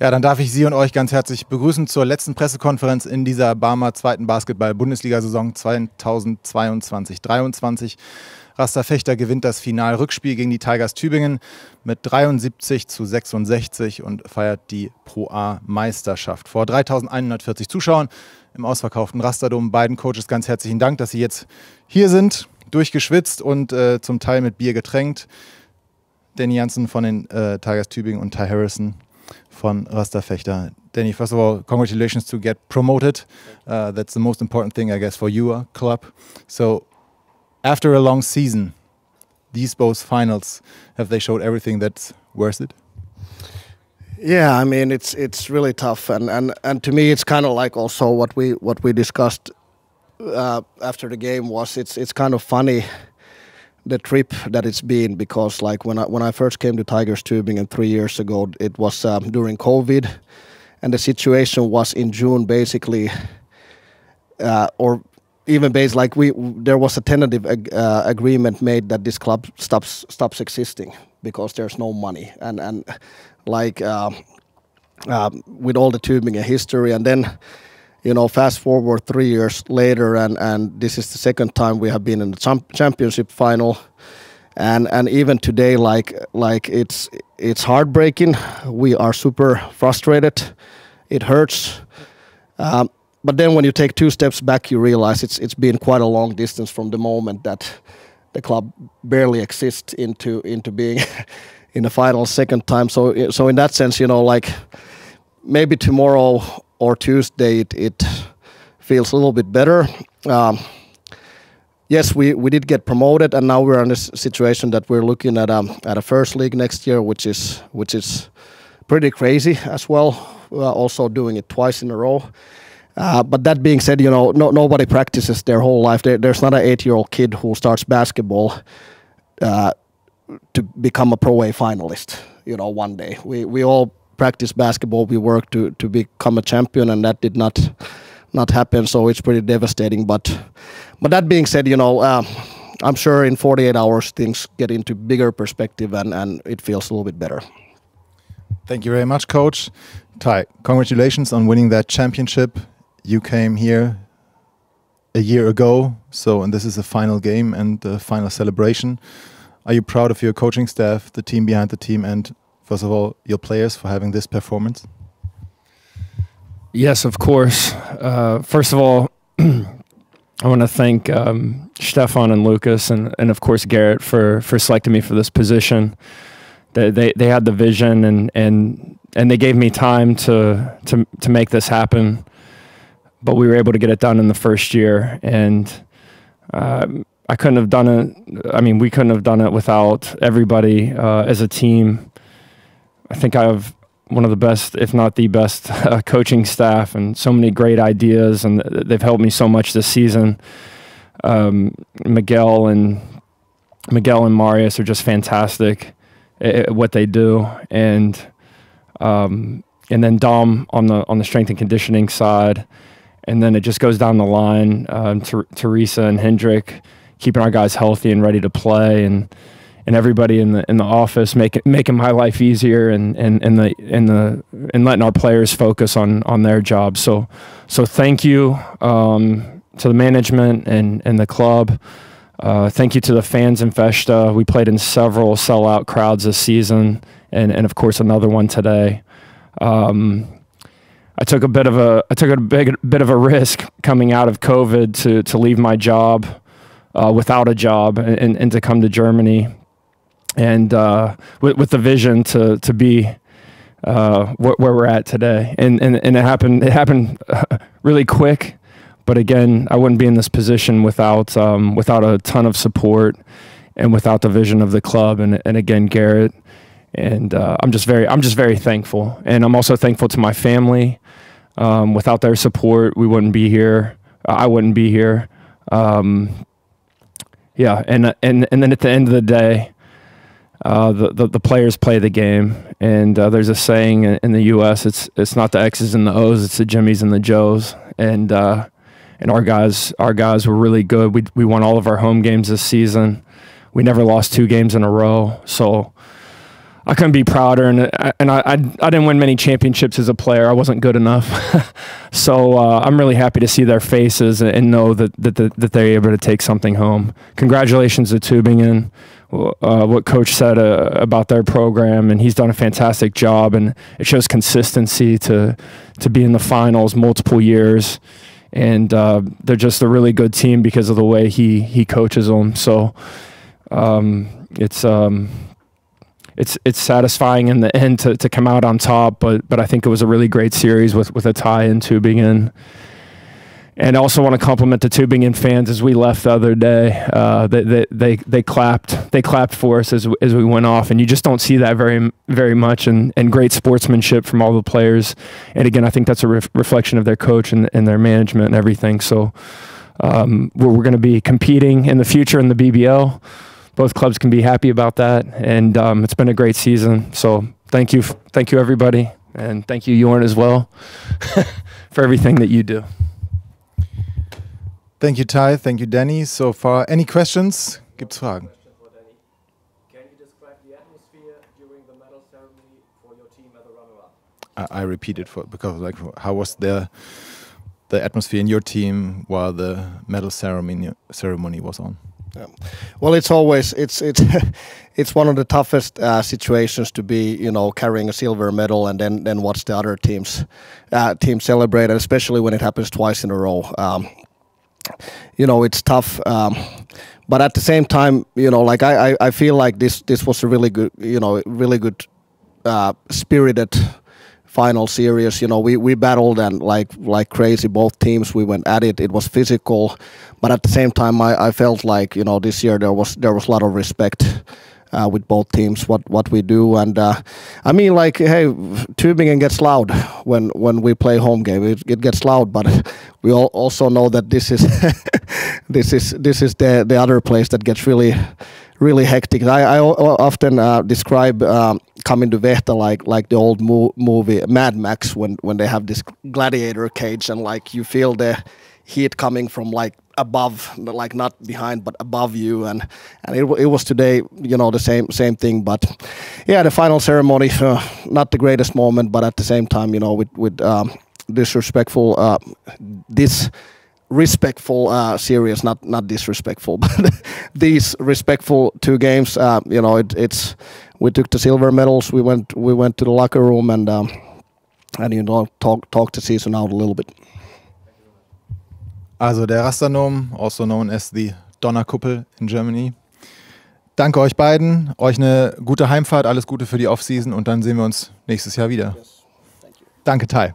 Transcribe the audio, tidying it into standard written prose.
Ja, dann darf ich Sie und euch ganz herzlich begrüßen zur letzten Pressekonferenz in dieser BARMER zweiten Basketball-Bundesliga-Saison 2022/23. RASTA Vechta gewinnt das Final-Rückspiel gegen die Tigers Tübingen mit 73:66 und feiert die ProA-Meisterschaft vor 3.140 Zuschauern im ausverkauften RASTA Dome. Beiden Coaches ganz herzlichen Dank, dass Sie jetzt hier sind, durchgeschwitzt und zum Teil mit Bier getränkt. Daniel Jansson von den Tigers Tübingen und Ty Harrelson von RASTA Vechta. Danny, first of all, congratulations to get promoted. That's the most important thing, I guess, for your club. So, after a long season, these both finals, have they showed everything that's worth it? Yeah, I mean it's really tough, and to me it's kind of like also what we discussed after the game was it's kind of funny, the trip that it's been, because like when I first came to Tigers Tübingen 3 years ago, it was during COVID, and the situation was in June basically, or even based like there was a tentative agreement made that this club stops existing because there's no money, and like with all the Tübingen history, and then fast forward 3 years later, and this is the second time we have been in the championship final, and even today, like it's heartbreaking. We are super frustrated. It hurts, but then when you take 2 steps back, you realize it's been quite a long distance from the moment that the club barely exists into being in the final second time. So in that sense, like maybe tomorrow or Tuesday it feels a little bit better. Yes, we did get promoted, and now we're in this situation that we're looking at a first league next year, which is pretty crazy as well. Also doing it twice in a row. But that being said, nobody practices their whole life. There's not an 8-year-old kid who starts basketball to become a Pro A finalist. One day we all practice basketball. We work to become a champion, and that did not happen. So it's pretty devastating. But that being said, I'm sure in 48 hours things get into bigger perspective, and it feels a little bit better. Thank you very much, Coach. Ty, congratulations on winning that championship. You came here a year ago, and this is a final game and the final celebration. Are you proud of your coaching staff, the team behind the team, and first of all, your players for having this performance? Yes, of course. First of all, I want to thank Stefan and Lucas and of course Garrett for selecting me for this position. They had the vision and they gave me time to make this happen, but we were able to get it done in the first year, and I couldn't have done it. I mean, we couldn't have done it without everybody as a team. I think I have one of the best, if not the best, coaching staff, and so many great ideas, and they've helped me so much this season. Miguel and Marius are just fantastic at what they do, and then Dom on the strength and conditioning side, and then it just goes down the line. Teresa and Hendrik keeping our guys healthy and ready to play, and everybody in the office making my life easier, and letting our players focus on their job. So thank you to the management and the club. Thank you to the fans in Vechta. We played in several sellout crowds this season, and of course another one today. I took a bit of a risk coming out of COVID to leave my job without a job and to come to Germany, and with the vision to be where we're at today. And it happened really quick. But again, I wouldn't be in this position without a ton of support and without the vision of the club, and again Garrett, and I'm just very thankful, and I'm also thankful to my family. Without their support, we wouldn't be here. I wouldn't be here. Yeah, and then at the end of the day, the players play the game, and there's a saying in the U.S. It's not the X's and the O's, it's the Jimmys and the Joes, and our guys were really good. We won all of our home games this season. We never lost 2 games in a row. So I couldn't be prouder, and I didn't win many championships as a player. I wasn't good enough, so I'm really happy to see their faces and know that they're able to take something home. Congratulations to Tübingen. What Coach said about their program, and he's done a fantastic job, and it shows consistency to be in the finals multiple years, and they're just a really good team because of the way he coaches them. So it's satisfying in the end to come out on top, but I think it was a really great series with a tie in Tübingen. And I also want to compliment the Tübingen fans as we left the other day. They clapped for us as we went off, and you just don't see that very much. And great sportsmanship from all the players. And again, I think that's a reflection of their coach and their management and everything. So we're going to be competing in the future in the BBL. Both clubs can be happy about that, and it's been a great season. So thank you everybody, and thank you Jorn as well for everything that you do. Thank you, Ty. Thank you, Danny. So far, any questions? Gibt's Fragen? Can you describe the atmosphere during the medal ceremony for your team as a runner-up? I repeat it because, like, how was the atmosphere in your team while the medal ceremony was on? Yeah. Well, it's always it's one of the toughest situations to be, you know, carrying a silver medal and then watch the other teams celebrate, especially when it happens twice in a row. You know, it's tough, but at the same time, you know, like I feel like this was a really good, you know, really good spirited final series. You know, we battled and like crazy, both teams. We went at it. It was physical, but at the same time, I felt like, you know, this year there was a lot of respect with both teams, what we do. And I mean, like, hey, Tübingen gets loud when we play home game. It gets loud, but we also know that this is this is the other place that gets really hectic. I often describe coming to Vechta like the old movie Mad Max when they have this gladiator cage, and like you feel the heat coming from like above, like not behind but above you, and it was today, you know, the same thing. But yeah, the final ceremony, not the greatest moment, but at the same time, you know, with disrespectful series, not disrespectful, but these respectful two games. You know, we took the silver medals. We went to the locker room and you know, talk the season out a little bit. Also der RASTA Dome, also known as the Donnerkuppel in Germany. Danke euch beiden, euch eine gute Heimfahrt, alles Gute für die Offseason und dann sehen wir uns nächstes Jahr wieder. Yes. Thank you. Danke, Ty.